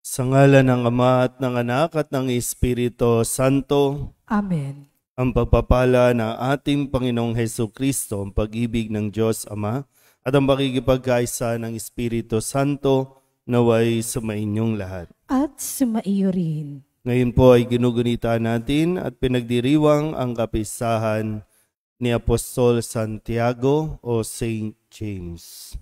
Sa ngalan ng Ama at ng Anak at ng Espiritu Santo, Amen. ang pagpapala ng ating Panginoong Hesukristo, ang pag-ibig ng Diyos Ama, at ang pakikipagkaisa ng Espiritu Santo naway sumainyong lahat. At sumaiyo rin. Ngayon po ay ginugunita natin at pinagdiriwang ang kapistahan ni Apostol Santiago o Saint James.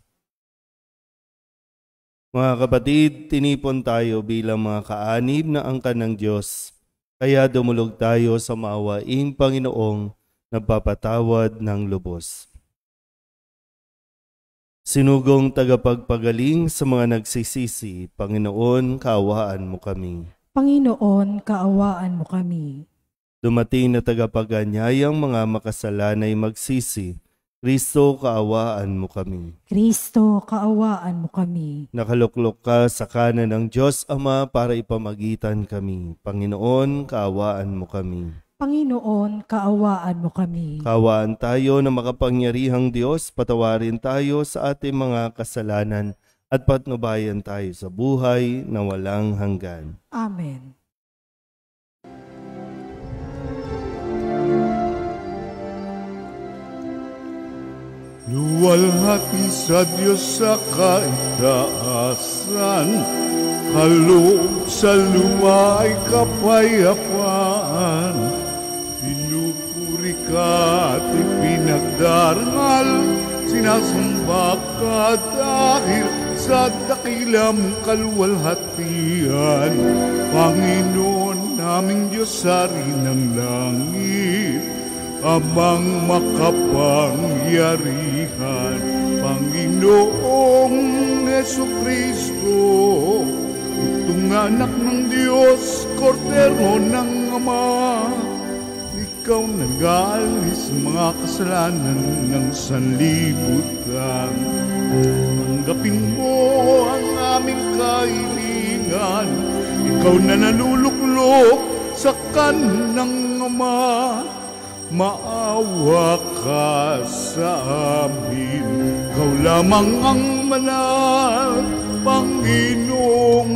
Mga kapatid, tinipon tayo bilang mga kaanib na angkan ng Diyos, kaya dumulog tayo sa maawaing Panginoong nagpapatawad ng lubos. Sinugong tagapagpagaling sa mga nagsisisi, Panginoon, kaawaan mo kami. Panginoon, kaawaan mo kami. Dumating na tagapaganyayang mga makasalanay magsisi, Kristo, kaawaan mo kami. Kristo, kaawaan mo kami. Nakaluklok ka sa kanan ng Diyos Ama para ipamagitan kami. Panginoon, kaawaan mo kami. Panginoon, kaawaan mo kami. Kaawaan tayo na makapangyarihang Diyos, patawarin tayo sa ating mga kasalanan at patnubayan tayo sa buhay na walang hanggan. Amen. Luwalhati sa Diyos sa kaitaasan, kaloob sa lupa ay kapayapaan. Pinupuri ka at ipinagdarangal, sinasamba ka dahil sa dakilang kaluwalhatian. Panginoon naming Diyos, Hari ng langit, Amang makapangyarihan, Panginoong Hesukristo, itong anak ng Diyos, Kordero ng Ama. Ikaw nag-aalis mga kasalanan ng sanlibutan. Tanggapin mo ang aming kahilingan, ikaw na naluluklok sa kanang Ama. Maawa ka sa amin, ikaw lamang ang manal, Panginoong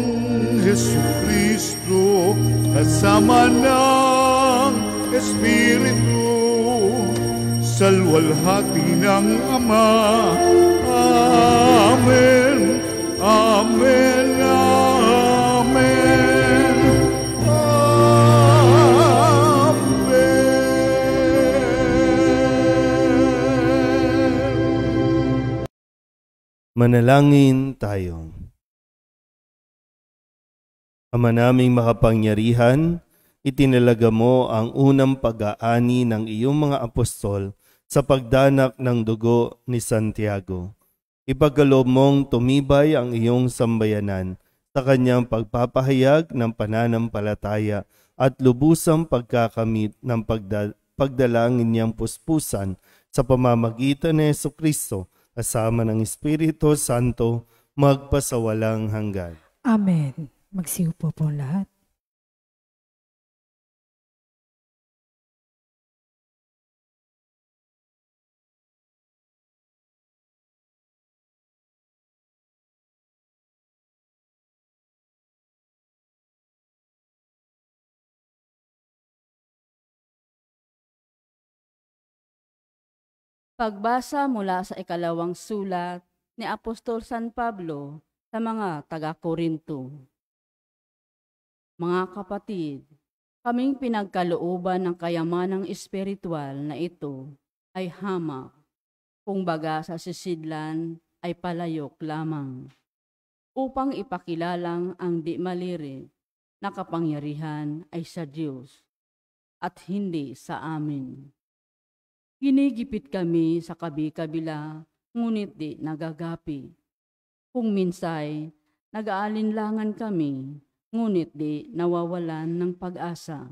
Hesukristo, kasama ng Espiritu, sa luwalhati ng Ama. Amen, Amen, Amen. Manalangin tayo. Ama naming makapangyarihan, itinalaga mo ang unang pag-aani ng iyong mga apostol sa pagdanak ng dugo ni Santiago. Ipagkaloob mong tumibay ang iyong sambayanan sa kanyang pagpapahayag ng pananampalataya at lubusang pagkakamit ng pagdalangin niyang puspusan sa pamamagitan ni Hesukristo, kasama ng Espiritu Santo, magpasawalang hanggan. Amen. Magsiupo po lahat. Pagbasa mula sa ikalawang sulat ni Apostol San Pablo sa mga taga-Korinto. Mga kapatid, kaming pinagkalooban ng kayamanang espiritual na ito ay hamak, kung baga sa sisidlan ay palayok lamang, upang ipakilalang ang di maliri na kapangyarihan ay sa Diyos at hindi sa amin. Ginigipit kami sa kabi-kabila, ngunit di nagagapi. Kung minsay, nag-aalinlangan kami, ngunit di nawawalan ng pag-asa.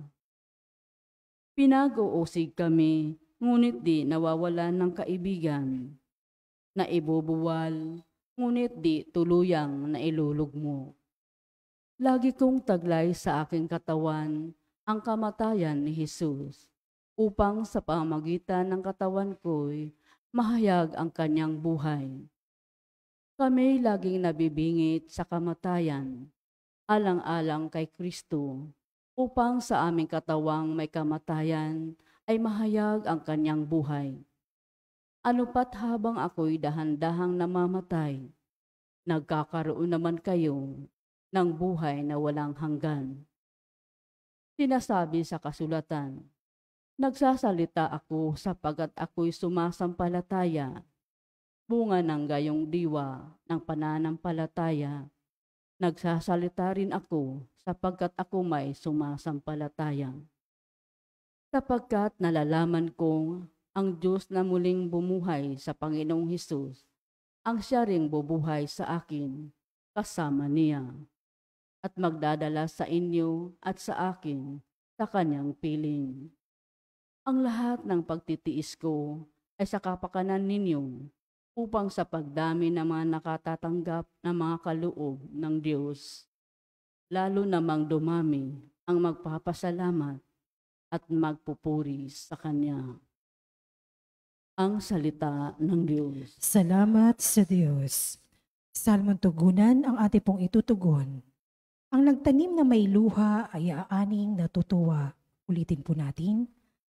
Pinag-uusig kami, ngunit di nawawalan ng kaibigan. Naibubuwal, ngunit di tuluyang nailulugmo. Lagi kong taglay sa aking katawan ang kamatayan ni Jesus, upang sa pamagitan ng katawan ko'y mahayag ang kanyang buhay. Kami laging nabibingit sa kamatayan, alang-alang kay Kristo, upang sa aming katawang may kamatayan ay mahayag ang kanyang buhay. Ano pat habang ako'y dahan-dahang namamatay, nagkakaroon naman kayo ng buhay na walang hanggan. Sinasabi sa kasulatan, nagsasalita ako sapagat ako'y sumasampalataya, bunga ng gayong diwa ng pananampalataya. Nagsasalita rin ako sapagkat ako may sumasampalataya. Sapagkat nalalaman kong ang Diyos na muling bumuhay sa Panginoong Hesus, ang siya ring bubuhay sa akin kasama niya, at magdadala sa inyo at sa akin sa kanyang piling. Ang lahat ng pagtitiis ko ay sa kapakanan ninyo, upang sa pagdami ng mga nakatatanggap ng mga kaloob ng Diyos, lalo namang dumami ang magpapasalamat at magpupuri sa Kanya. Ang salita ng Diyos. Salamat sa Diyos. Salmon tugunan ang ating pong itutugon. Ang nagtanim na may luha ay aaning natutuwa. Ulitin po natin.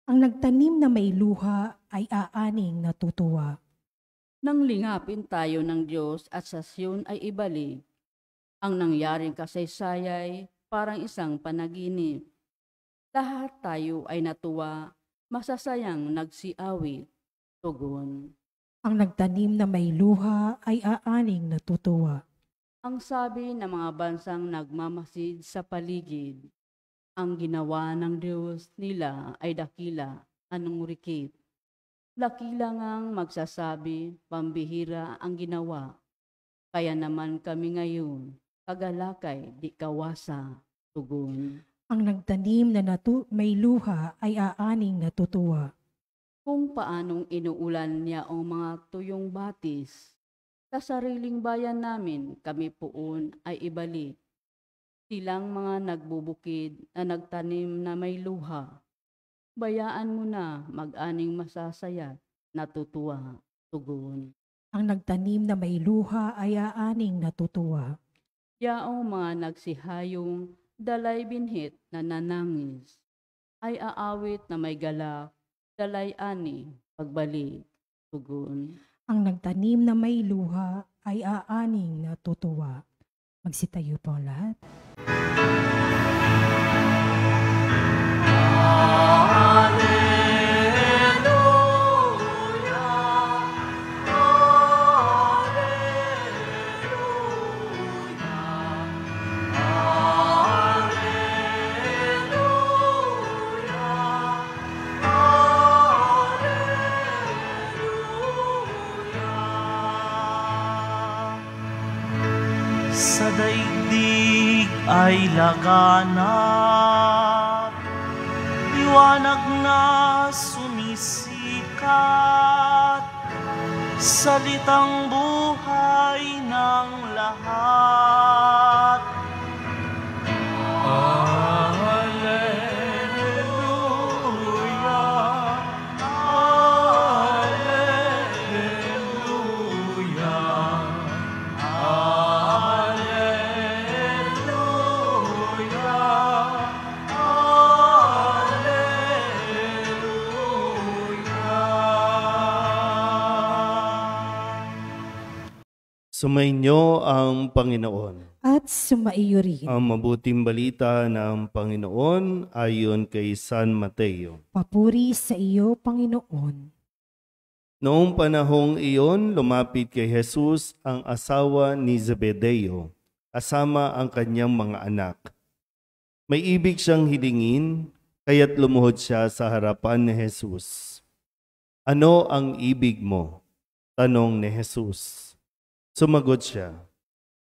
Ang nagtanim na may luha ay aaning natutuwa. Nang lingapin tayo ng Diyos at sa Siyon ay ibalik, ang nangyaring kasaysayay parang isang panaginip. Lahat tayo ay natuwa, masasayang nagsiawit. Tugon. Ang nagtanim na may luha ay aaning natutuwa. Ang sabi ng mga bansang nagmamasid sa paligid, ang ginawa ng Diyos nila ay dakila, anong rikit. Dakila ngang magsasabi, pambihira ang ginawa. Kaya naman kami ngayon, kagalakay di kawasa. Tugon. Ang nagtanim na may luha ay aaning natutuwa. Kung paanong inuulan niya ang mga tuyong batis, sa sariling bayan namin kami poon ay ibalik. Silang mga nagbubukid na nagtanim na may luha, bayaan mo na mag-aning masasaya, natutuwa. Tugon. Ang nagtanim na may luha ay aaning natutuwa. Yaong mga nagsihayong dalay binhit na nanangis, ay aawit na may galak, dalay ani, pagbalik. Tugon. Ang nagtanim na may luha ay aaning natutuwa. Magsitayo po ang lahat. Sa daigdig ay laganap, liwanag na sumisikat, salitang buhay ng lahat. Sumainyo ang Panginoon. At sumaiyo rin. Ang mabuting balita ng Panginoon ayon kay San Mateo. Papuri sa iyo, Panginoon. Noong panahong iyon, lumapit kay Jesus ang asawa ni Zebedeo, kasama ang kanyang mga anak. May ibig siyang hilingin, kaya't lumuhod siya sa harapan ni Jesus. Ano ang ibig mo? Tanong ni Jesus. Sumagot siya,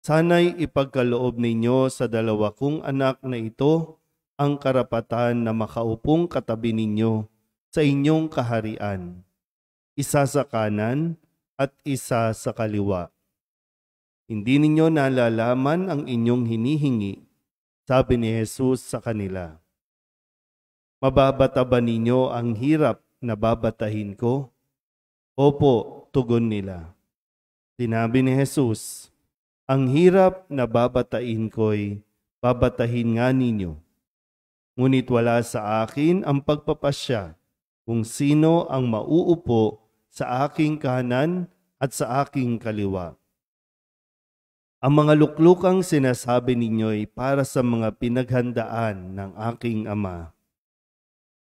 sana'y ipagkaloob ninyo sa dalawa kong anak na ito ang karapatan na makaupong katabi ninyo sa inyong kaharian, isa sa kanan at isa sa kaliwa. Hindi ninyo nalalaman ang inyong hinihingi, sabi ni Jesus sa kanila. Mababata ba ninyo ang hirap na babatahin ko? Opo, tugon nila. Sinabi ni Jesus, ang hirap na babatain ko'y babatahin nga ninyo. Ngunit wala sa akin ang pagpapasya kung sino ang mauupo sa aking kanan at sa aking kaliwa. Ang mga luklukang sinasabi ninyo'y para sa mga pinaghandaan ng aking Ama.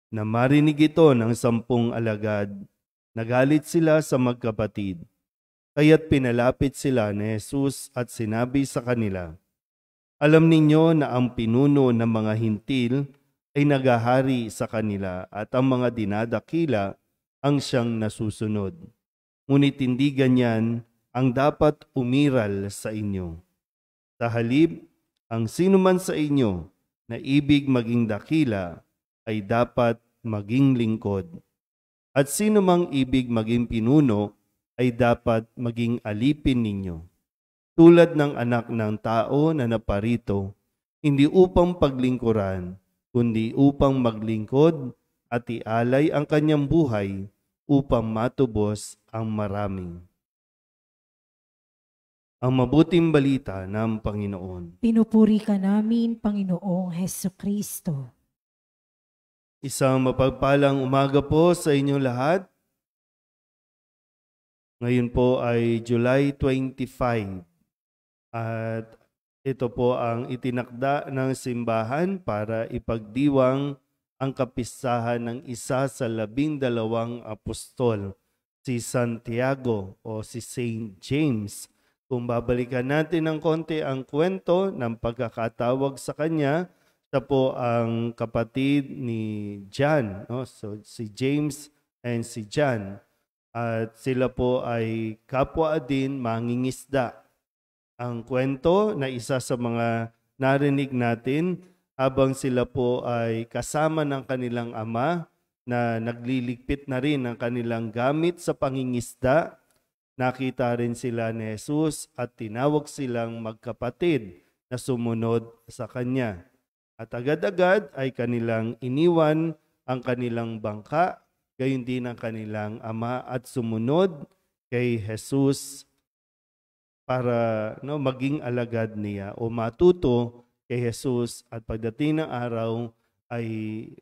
Na marinig ito ng 10 alagad, nagalit sila sa magkapatid. Kaya't pinalapit sila ni Jesus at sinabi sa kanila, alam ninyo na ang pinuno ng mga hintil ay nagahari sa kanila at ang mga dinadakila ang siyang nasusunod. Ngunit hindi ganyan ang dapat umiral sa inyo. Sa halip, ang sinuman sa inyo na ibig maging dakila ay dapat maging lingkod. At sinumang ibig maging pinuno ay dapat maging alipin ninyo. Tulad ng anak ng tao na naparito, hindi upang paglingkuran, kundi upang maglingkod at ialay ang kanyang buhay upang matubos ang maraming. Ang mabuting balita ng Panginoon. Pinupuri ka namin, Panginoong Hesukristo. Isang mapagpalang umaga po sa inyong lahat. Ngayon po ay July 25 at ito po ang itinakda ng simbahan para ipagdiwang ang kapistahan ng isa sa 12 apostol, si Santiago o si Saint James. Kung babalikan natin ng konti ang kwento ng pagkakatawag sa kanya, siya po ang kapatid ni John, no? So si James and si John. At sila po ay kapwa din mangingisda. Ang kwento na isa sa mga narinig natin habang sila po ay kasama ng kanilang ama na nagliligpit na rin ng kanilang gamit sa pangingisda. Nakita rin sila ni Jesus at tinawag silang magkapatid na sumunod sa kanya. At agad-agad ay kanilang iniwan ang kanilang bangka, gayon din ang kanilang ama at sumunod kay Jesus para maging alagad niya o matuto kay Jesus at pagdating ng araw ay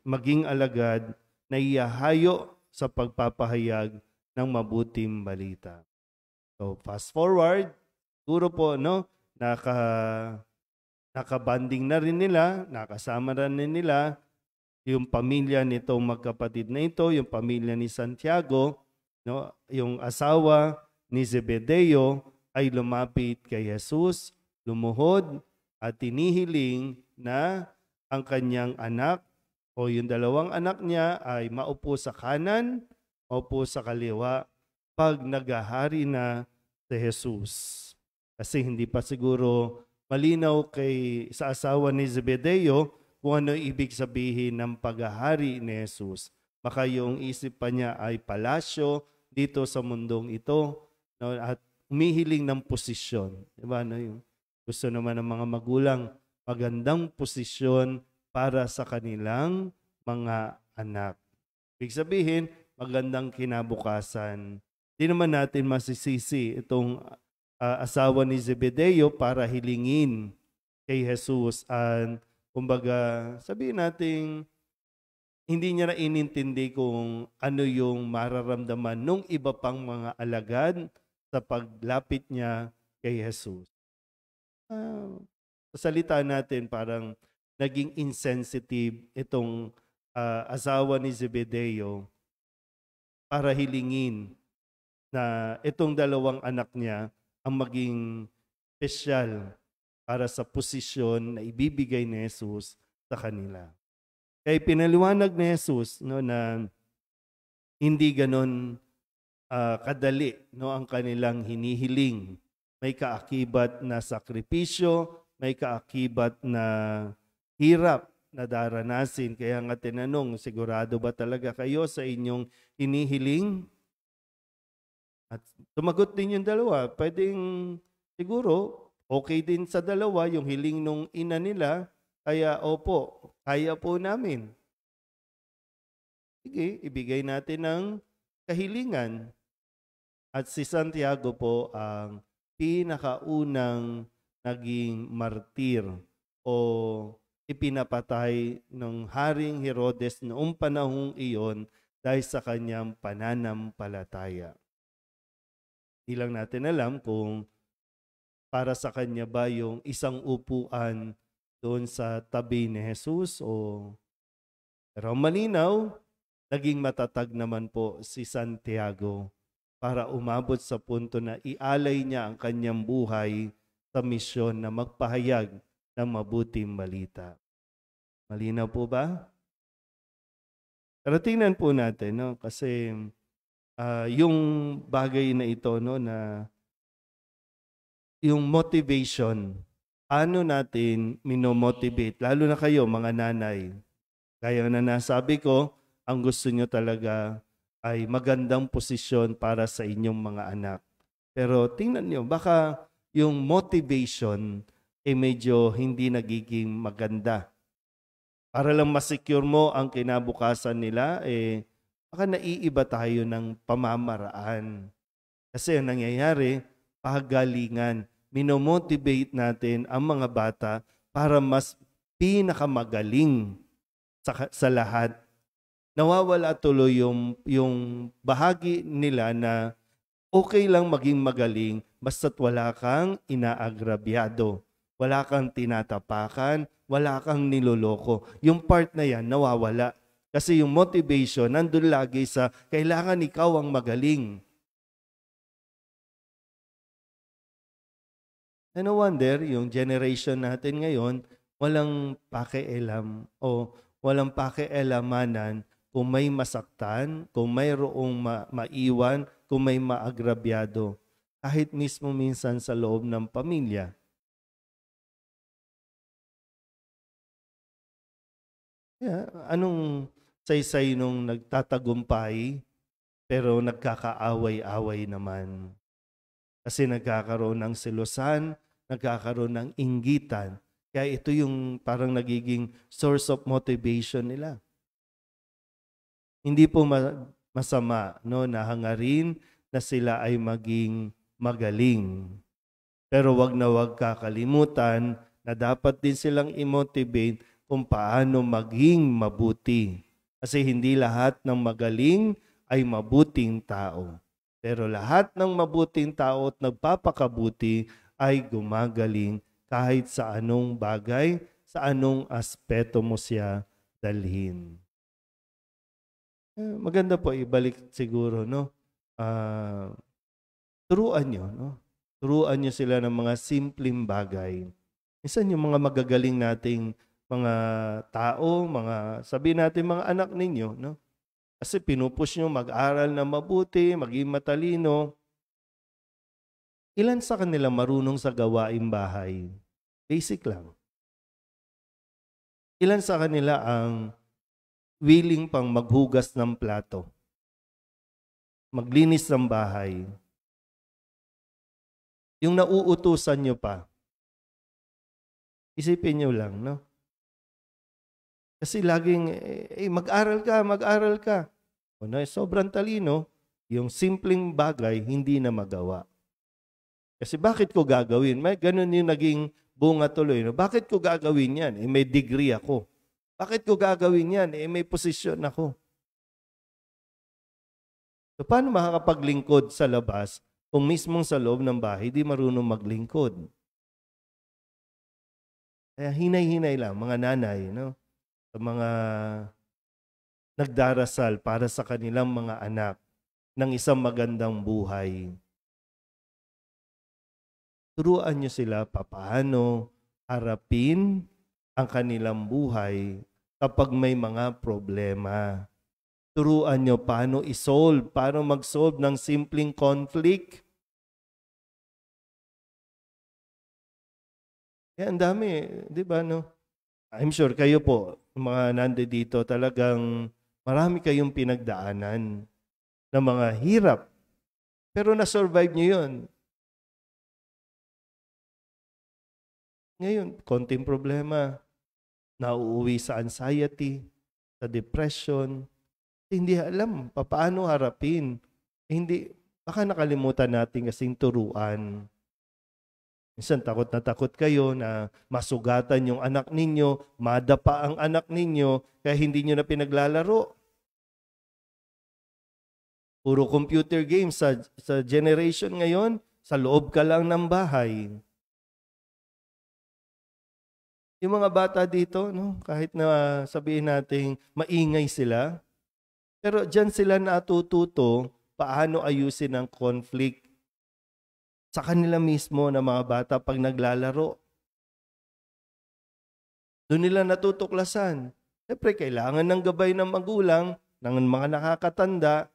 maging alagad na ihahayo sa pagpapahayag ng mabuting balita. So fast forward, siguro po nakabanding na rin nila, nakasama na rin nila yung pamilya nitong magkapatid na ito, yung pamilya ni Santiago, yung asawa ni Zebedeo ay lumapit kay Jesus, lumuhod at tinihiling na ang kanyang anak o yung 2 anak niya ay maupo sa kanan, maupo sa kaliwa pag naghahari na si Jesus. Kasi hindi pa siguro malinaw sa asawa ni Zebedeo kung ano ibig sabihin ng paghahari ni Jesus. Baka yung isip pa niya ay palasyo dito sa mundong ito, at humihiling ng posisyon. Diba? Yung gusto naman ng mga magulang, magandang posisyon para sa kanilang mga anak. Ibig sabihin, magandang kinabukasan. Di naman natin masisisi itong asawa ni Zebedeo para hilingin kay Jesus. And kumbaga, sabihin natin, hindi niya na inintindi kung ano yung mararamdaman nung iba pang mga alagad sa paglapit niya kay Jesus. Sa salita natin, parang naging insensitive itong asawa ni Zebedeo para hilingin na itong 2 anak niya ang maging espesyal para sa posisyon na ibibigay ni Jesus sa kanila. Kaya pinaliwanag ni Jesus na hindi ganon kadali ang kanilang hinihiling. May kaakibat na sakripisyo, may kaakibat na hirap na daranasin. Kaya nga tinanong, sigurado ba talaga kayo sa inyong hinihiling? At tumagot din yung 2. Pwedeng siguro okay din sa 2 yung hiling nung ina nila. Kaya opo, kaya po namin. Sige, ibigay natin ng kahilingan. At si Santiago po ang pinakaunang naging martir o ipinapatay ng Haring Herodes noong panahong iyon dahil sa kanyang pananampalataya. Hindi lang natin alam kung para sa kanya ba yung isang upuan doon sa tabi ni Jesus pero malinaw, naging matatag naman po si Santiago para umabot sa punto na ialay niya ang kanyang buhay sa misyon na magpahayag ng mabuting balita. Malinaw po ba? Pero tingnan po natin, no? Kasi yung bagay na ito, no, na yung motivation, paano natin minomotivate, lalo na kayo mga nanay. Kaya na nasabi ko, ang gusto nyo talaga ay magandang posisyon para sa inyong mga anak. Pero tingnan nyo, baka yung motivation medyo hindi nagiging maganda. Para lang masecure mo ang kinabukasan nila, baka naiiba tayo ng pamamaraan. Kasi ang nangyayari, pagalingan. Minomotivate natin ang mga bata para mas pinakamagaling sa lahat. Nawawala tuloy yung bahagi nila na okay lang maging magaling basta't wala kang inaagrabyado, wala kang tinatapakan, wala kang niloloko. Yung part na yan nawawala. Kasi yung motivation nandun lagi sa kailangan ikaw ang magaling. And no wonder, yung generation natin ngayon, walang pakialam o walang pakialamanan kung may masaktan, kung mayroong maiwan, kung may maagrabyado. Kahit mismo minsan sa loob ng pamilya. Anong saysay nung nagtatagumpay pero nagkakaaway-away naman? Kasi nagkakaroon ng selosan, nagkakaroon ng inggitan. Kaya ito yung parang nagiging source of motivation nila. Hindi po masama, no, na hangarin na sila ay maging magaling. Pero wag na wag kakalimutan na dapat din silang i-motivate kung paano maging mabuti. Kasi hindi lahat ng magaling ay mabuting tao. Pero lahat ng mabuting tao at nagpapakabuti ay gumagaling kahit sa anong bagay, sa anong aspeto mo siya dalhin. Maganda po ibalik siguro, no? Turuan nyo, no? Turuan nyo sila ng mga simpleng bagay. Minsan yung mga magagaling nating mga tao, sabihin natin mga anak ninyo, no? Kasi pinupush nyo mag-aral na mabuti, maging matalino. Ilan sa kanila marunong sa gawaing bahay? Basic lang. Ilan sa kanila ang willing pang maghugas ng plato? Maglinis ng bahay? Yung nauutusan nyo pa. Isipin nyo lang, no? Kasi laging, mag-aral ka. O na, sobrang talino, yung simpleng bagay, hindi na magawa. Kasi bakit ko gagawin? May ganun yung naging bunga tuloy. No? Bakit ko gagawin yan? May degree ako. Bakit ko gagawin yan? May posisyon ako. So, paano makakapaglingkod sa labas kung mismong sa loob ng bahay, di marunong maglingkod? Kaya hinay-hinay lang, mga nanay, no? Sa mga nagdarasal para sa kanilang mga anak ng isang magandang buhay. Turuan nyo sila paano harapin ang kanilang buhay kapag may mga problema. Turuan nyo paano isolve, paano mag-solve ng simpleng conflict. Kaya ang dami, di ba, no? I'm sure kayo po, mga nandito, talagang marami kayong pinagdaanan ng mga hirap. Pero na-survive nyo yun. Ngayon, konting problema, nauuwi sa anxiety, sa depression, hindi alam paano harapin. Baka nakalimutan natin kasing turuan. Minsan takot na takot kayo na masugatan yung anak ninyo, madapa ang anak ninyo, kaya hindi nyo na pinaglalaro. Puro computer games sa generation ngayon, sa loob ka lang ng bahay. Yung mga bata dito, no, kahit na sabihin natin maingay sila, pero dyan sila natututo paano ayusin ang conflict sa kanila mismo na mga bata pag naglalaro. Doon nila natutuklasan. Siyempre, kailangan ng gabay ng magulang, ng mga nakakatanda,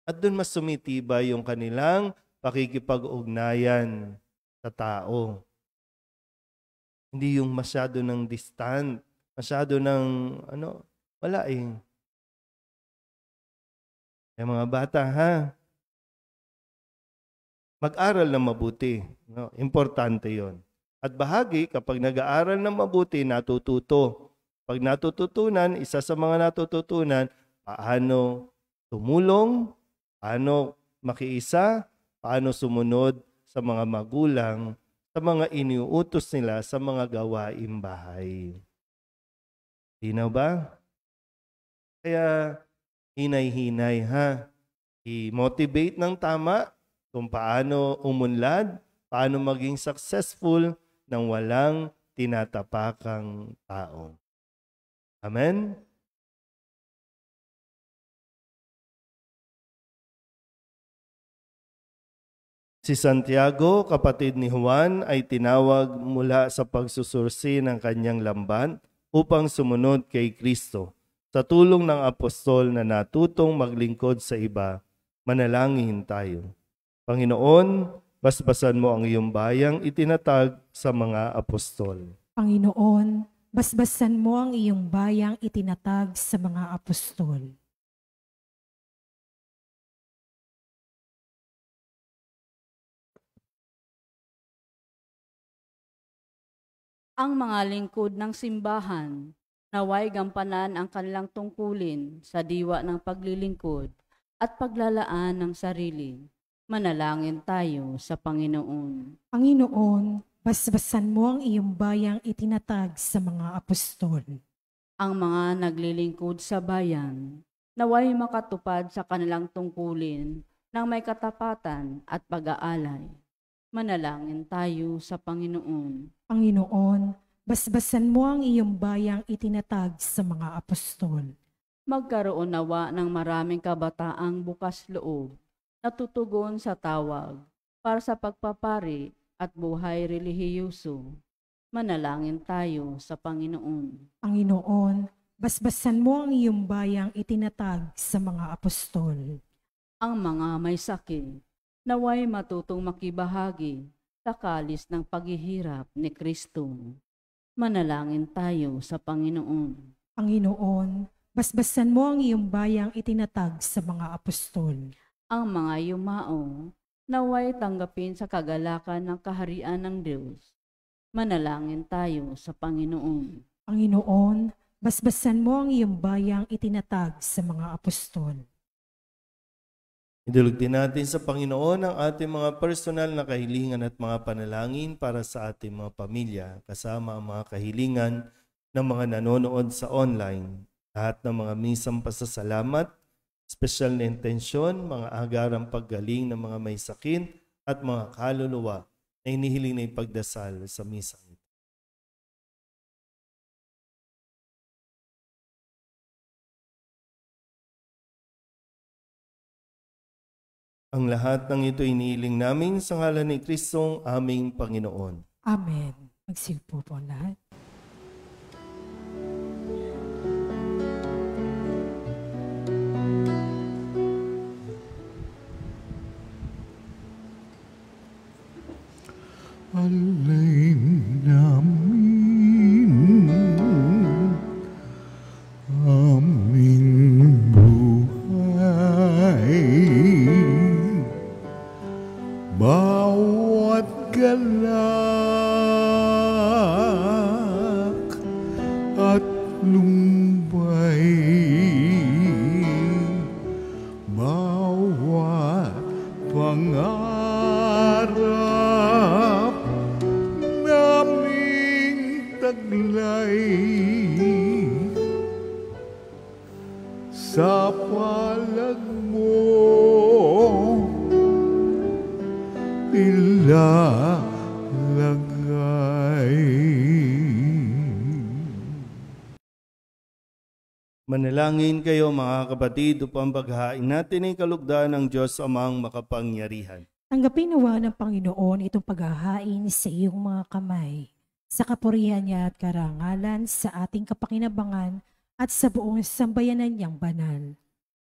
at doon mas sumitibay yung kanilang pakikipag-ugnayan sa tao. Hindi yung masyado ng distant, masyado ng, wala eh. Kaya mga bata, mag-aral na mabuti. No? Importante yon. At bahagi, kapag nag-aaral na mabuti, natututo. Pag natututunan, isa sa mga natututunan, paano tumulong, paano makiisa, paano sumunod sa mga magulang, sa mga iniuutos nila sa mga gawaing bahay. Linaw ba? Kaya, hinay-hinay i-motivate ng tama, kung paano umunlad, paano maging successful nang walang tinatapakang tao. Amen? Si Santiago, kapatid ni Juan, ay tinawag mula sa pagsusursi ng kanyang lamban upang sumunod kay Kristo. Sa tulong ng apostol na natutong maglingkod sa iba, manalangin tayo. Panginoon, basbasan mo ang iyong bayang itinatag sa mga apostol. Panginoon, basbasan mo ang iyong bayang itinatag sa mga apostol. Ang mga lingkod ng simbahan, naway gampanan ang kanilang tungkulin sa diwa ng paglilingkod at paglalaan ng sarili. Manalangin tayo sa Panginoon. Panginoon, basbasan mo ang iyong bayang itinatag sa mga apostol. Ang mga naglilingkod sa bayan, naway makatupad sa kanilang tungkulin ng may katapatan at pag-aalay. Manalangin tayo sa Panginoon. Panginoon, basbasan mo ang iyong bayang itinatag sa mga apostol. Magkaroon nawa ng maraming kabataang bukas loob, natutugon sa tawag para sa pagpapari at buhay relihiyoso. Manalangin tayo sa Panginoon. Panginoon, basbasan mo ang iyong bayang itinatag sa mga apostol. Ang mga may sakit, naway matutong makibahagi sa kalis ng paghihirap ni Kristo. Manalangin tayo sa Panginoon. Panginoon, basbasan mo ang iyong bayang itinatag sa mga apostol. Ang mga yumao, naway tanggapin sa kagalakan ng kaharian ng Diyos. Manalangin tayo sa Panginoon. Panginoon, basbasan mo ang iyong bayang itinatag sa mga apostol. Idulog din natin sa Panginoon ang ating mga personal na kahilingan at mga panalangin para sa ating mga pamilya, kasama ang mga kahilingan ng mga nanonood sa online, lahat ng mga misang pasasalamat, espesyal na intensyon, mga agarang paggaling ng mga may sakit at mga kaluluwa na inihiling na ipagdasal sa misang ito. Ang lahat ng ito inihiling namin sa ngalan ni Kristong aming Panginoon. Amen. Magsiupo po lahat. Alain namin aming buhay, bawat galak at lumbay, bawat pangarap sa palad mo ilalagay. Manalangin kayo mga kapatid upang paghain natin ay kalugdan ng Diyos Amang makapangyarihan. Tanggapin nawa ng Panginoon itong paghahain sa iyong mga kamay, sa kapurihan niya at karangalan, sa ating kapakinabangan at sa buong sambayanan niyang banal.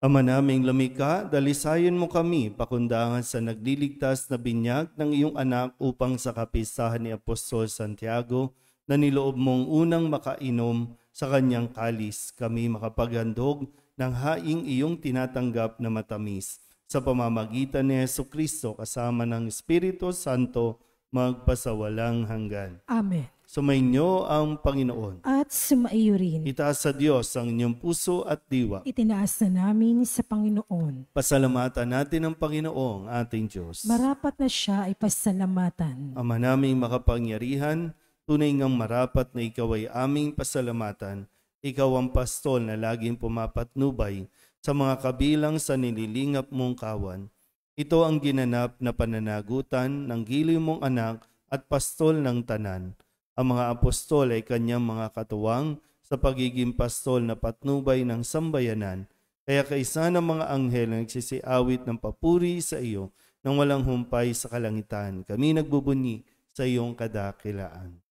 Ama naming lumikha, dalisayan mo kami pakundangan sa nagliligtas na binyag ng iyong anak upang sa kapistahan ni Apostol Santiago na niloob mong unang makainom sa kanyang kalis, kami makapaghandog ng haing iyong tinatanggap na matamis. Sa pamamagitan ni Jesucristo kasama ng Espiritu Santo, magpasawalang hanggan. Amen. Sumainyo ang Panginoon. At sumaiyo rin. Itaas sa Diyos ang inyong puso at diwa. Itinaas na namin sa Panginoon. Pasalamatan natin ang Panginoong ating Diyos. Marapat na siya ay pasalamatan. Ama naming makapangyarihan, tunay ngang marapat na ikaw ay aming pasalamatan. Ikaw ang pastol na laging pumapatnubay sa mga kabilang sa nililingap mong kawan. Ito ang ginanap na pananagutan ng giliw mong anak at pastol ng tanan. Ang mga apostol ay kanyang mga katuwang sa pagiging pastol na patnubay ng sambayanan. Kaya kaisa ng mga anghel na nagsisiawit ng papuri sa iyo nang walang humpay sa kalangitan. Kami nagbubunyi sa iyong kadakilaan.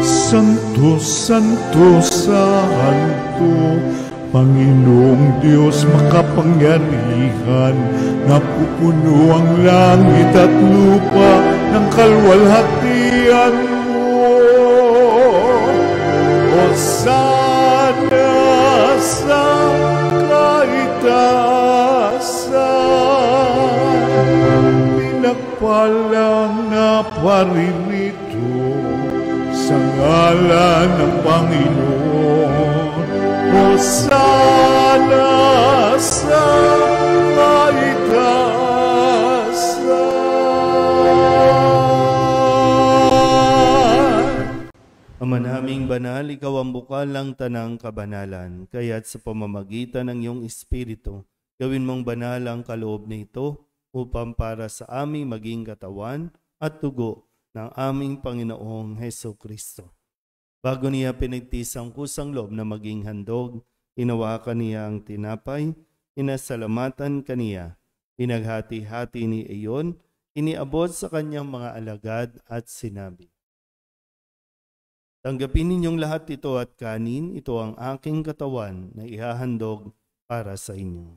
Santo, Santo, Santo, Panginoong Diyos makapangyarihan, napupuno ang langit at lupa ng kalwalhatian mo. Hosana sa kaitaasan, pinagpalang na paririto sa ngalan ng Panginoon. Hosana sa kaitaasan. Ama naming banal, ikaw ang bukal ng tanang kabanalan. Kaya't sa pamamagitan ng iyong Espiritu, gawin mong banal ang kaloob nito upang para sa aming maging katawan at dugo ng aming Panginoong Hesukristo. Bago niya pinagtis ang kusang loob na maging handog, hinawakan niya ang tinapay, inasalamatan kaniya, pinaghati-hati ni iyon, iniabot sa kanyang mga alagad at sinabi, tanggapin ninyong lahat ito at kanin, ito ang aking katawan na ihahandog para sa inyo.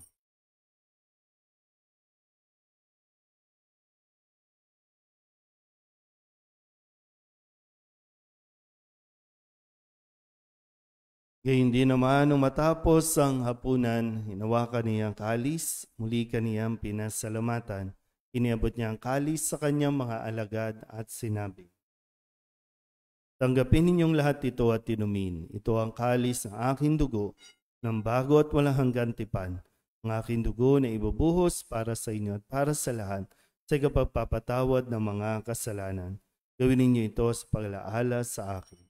Gayun din naman, nung matapos ang hapunan, hinawakan niya ang kalis, muli kaniyang pinasalamatan. Iniabot niya ang kalis sa kanyang mga alagad at sinabi, tanggapin ninyong lahat ito at tinumin. Ito ang kalis ng aking dugo, ng bago at walang hanggang tipan. Ang aking dugo na ibubuhos para sa inyo at para sa lahat sa kapagpapatawad ng mga kasalanan. Gawin ninyo ito sa pag-alaala sa akin.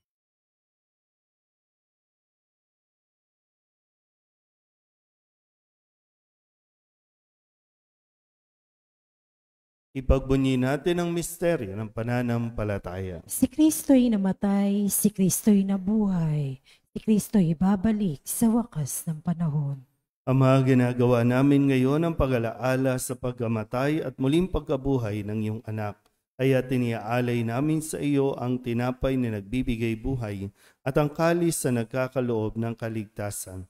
Ipagbunyi natin ang misteryo ng pananampalataya. Si Kristo'y namatay, si Kristo'y nabuhay, si Kristo'y babalik sa wakas ng panahon. Ama, ginagawa namin ngayon ang pag-alaala sa pagkamatay at muling pagkabuhay ng iyong anak. Kaya tiniaalay namin sa iyo ang tinapay na nagbibigay buhay at ang kalis na nagkakaloob ng kaligtasan.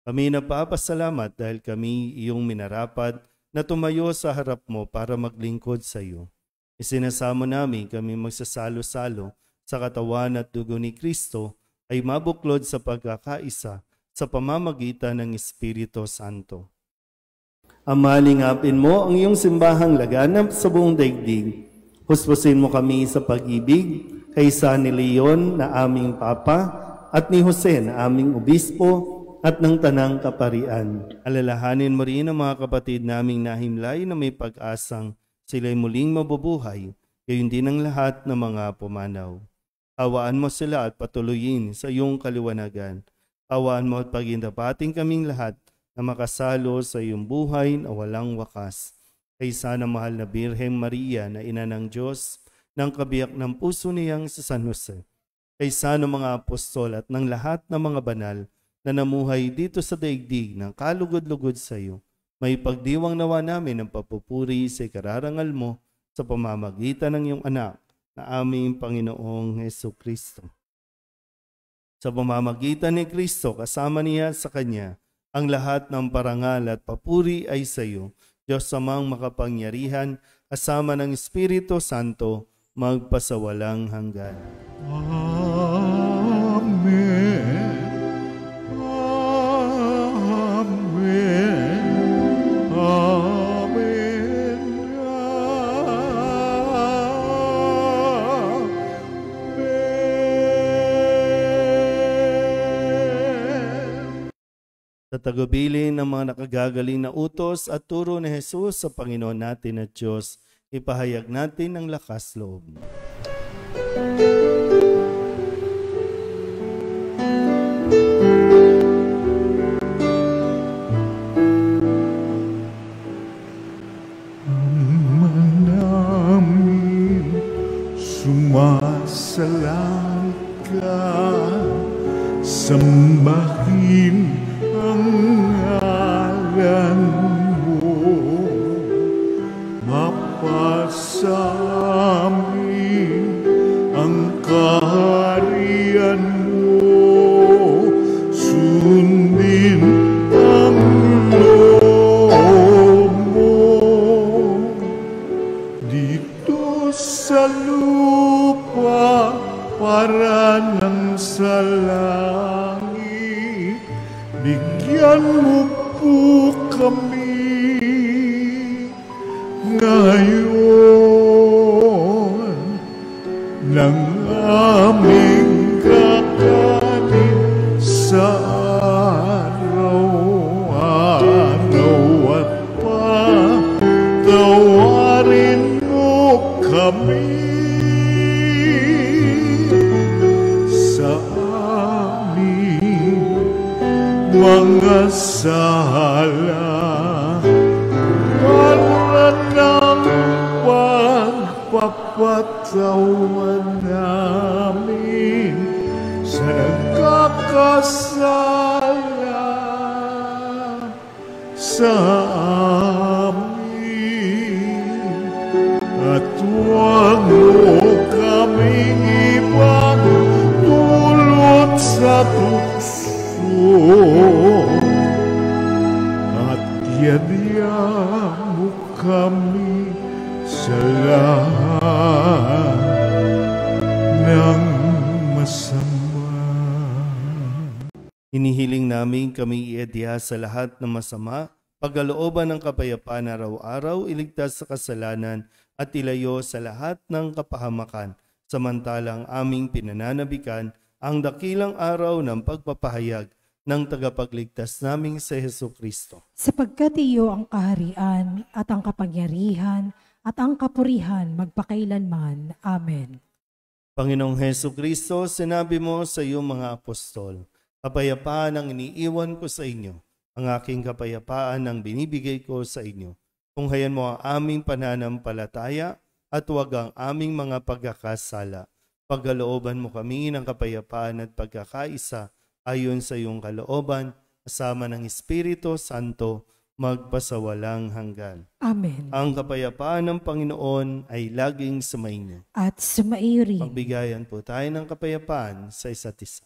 Kami napapasalamat dahil kami iyong minarapat na tumayo sa harap mo para maglingkod sa iyo. Isinasamo namin kami magsasalo-salo sa katawan at dugo ni Kristo ay mabuklod sa pagkakaisa sa pamamagitan ng Espiritu Santo. Ama, lingapin mo ang iyong simbahang laganap sa buong daigdig. Huspusin mo kami sa pag-ibig kaysa ni Leon na aming Papa at ni Jose na aming Obispo at ng tanang kaparian. Alalahanin mo rin ang mga kapatid naming nahimlay na may pag-asang sila'y muling mabubuhay, gayon din ang lahat ng mga pumanaw. Awaan mo sila at patuloyin sa iyong kaliwanagan. Awaan mo at pagindapating kaming lahat na makasalo sa iyong buhay na walang wakas. Kaysa ng mahal na Birheng Maria na ina ng Diyos, ng kabiyak ng puso niyang sa San Jose. Kaysa ng mga apostol at ng lahat ng mga banal na namuhay dito sa daigdig ng kalugod-lugod sa iyo, may pagdiwang nawa namin ang papupuri sa ikararangal mo sa pamamagitan ng iyong anak na aming Panginoong Hesukristo. Sa pamamagitan ni Kristo, kasama niya sa Kanya, ang lahat ng parangal at papuri ay sa iyo, Diyos Amang makapangyarihan, kasama ng Espiritu Santo, magpasawalang hanggan. Amen. Amen. Amen. Amen. Sa tagubilin ng mga nakagagaling na utos at turo ni Jesus sa Panginoon natin at Diyos, ipahayag natin ang lakas loob. Namin sumasalang ka, sambahin ang ngalan mo, mapasa amin ang kaharian mo, sundin ang loob mo dito sa lupa para nang sa langit. Bigyan mo po kami ngayon ng aming kakanin sa araw-araw, at patawarin mo kami sa aming mga sala, para ng pagpapatawan namin sa nagkakasala sa amin, at huwag mo kaming ipagdulot sa tukso, at yadya mo kami sa lahat ng masama. Hinihiling namin kami iadya sa lahat ng masama, pagkalooban ng kapayapaan araw-araw, iligtas sa kasalanan at ilayo sa lahat ng kapahamakan, samantalang aming pinananabikan ang dakilang araw ng pagpapahayag ng tagapagligtas naming si Hesukristo. Sapagkat iyo ang kaharian at ang kapangyarihan at ang kapurihan magpakailanman. Amen. Panginoong Hesukristo, sinabi mo sa iyong mga apostol, kapayapaan ang iniiwan ko sa inyo, ang aking kapayapaan ang binibigay ko sa inyo. Tunghayan mo ang aming pananampalataya at huwag ang aming mga pagkakasala. Pagkalooban mo kami ng kapayapaan at pagkakaisa ayon sa iyong kalooban, kasama ng Espiritu Santo, magpasawalang hanggan. Amen. Ang kapayapaan ng Panginoon ay laging sumainyo. At sumaiyo rin. Magbigayan po tayo ng kapayapaan sa isa't isa.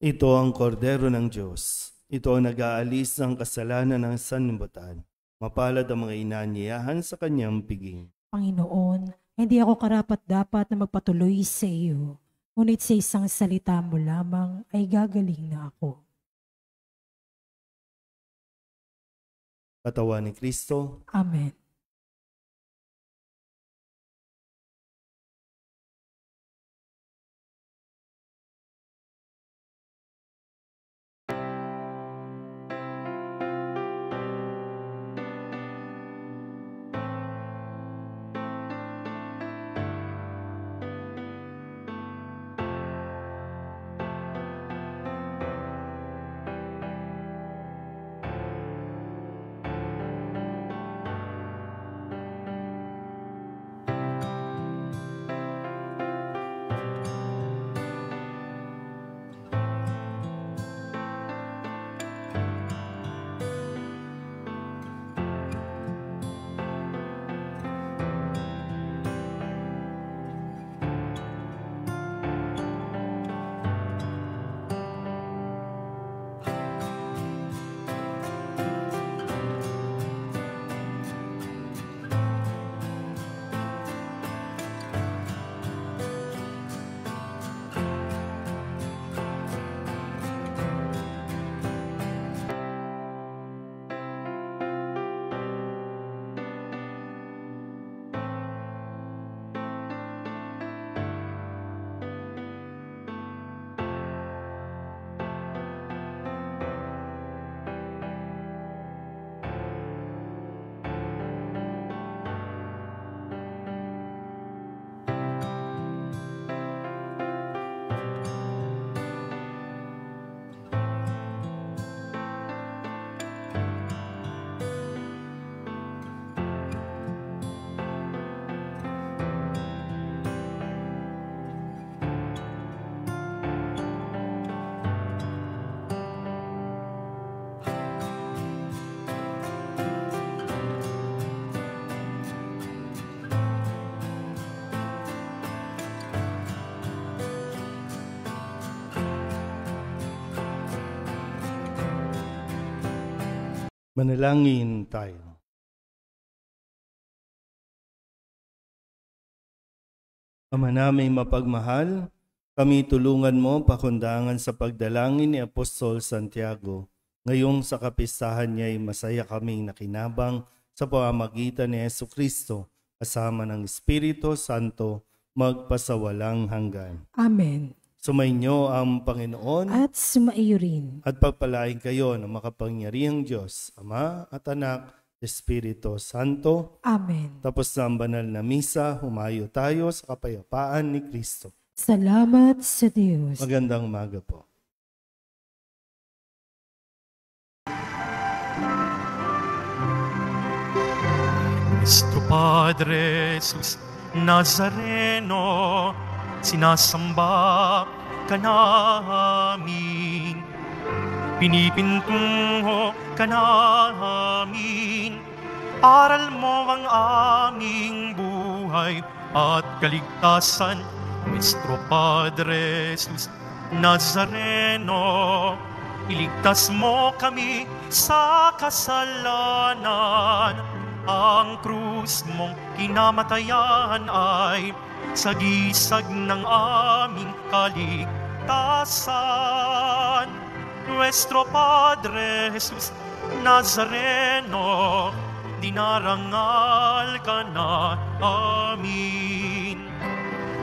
Ito ang kordero ng Diyos. Ito ang nag-aalis ng kasalanan ng sanlibutan. Mapalad ang mga inaanyayahan sa kanyang piging. Panginoon, hindi ako karapat-dapat na magpatuloy sa iyo. Ngunit sa isang salita mo lamang ay gagaling na ako. Katawan ni Kristo. Amen. Manalangin tayo. Ama naming mapagmahal, kami tulungan mo pakundangan sa pagdalangin ni Apostol Santiago. Ngayong sa kapistahan niya'y masaya kaming nakinabang sa pamamagitan ni Jesucristo, kasama ng Espiritu Santo, magpasawalang hanggan. Amen. Sumainyo ang Panginoon At sumaiyo rin. at pagpalain kayo ng makapangyarihang Diyos, Ama at Anak, Espiritu Santo. Amen. Tapos na ang banal na misa, humayo tayo sa kapayapaan ni Kristo. Salamat sa Diyos. Magandang umaga po. Nuestro Padre Jesus Nazareno, sinasamba ka namin, pinipintungo ka namin, aral mo ang aming buhay at kaligtasan. Nuestro Padre Jesus Nazareno, iligtas mo kami sa kasalanan. Ang krus mong kinamatayan ay sagisag ng aming kaligtasan. Nuestro Padre Jesus Nazareno, dinarangal ka na amin.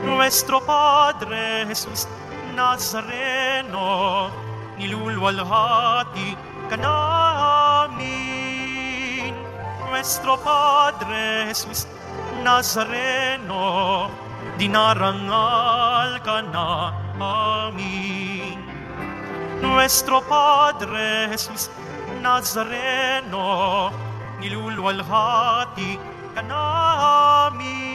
Nuestro Padre Jesus Nazareno, nilulwalhati ka na amin. Nuestro Padre Jesus Nazareno, dinarangal ka na amin. Nuestro Padre Jesus Nazareno, nilulwalhati ka na amin.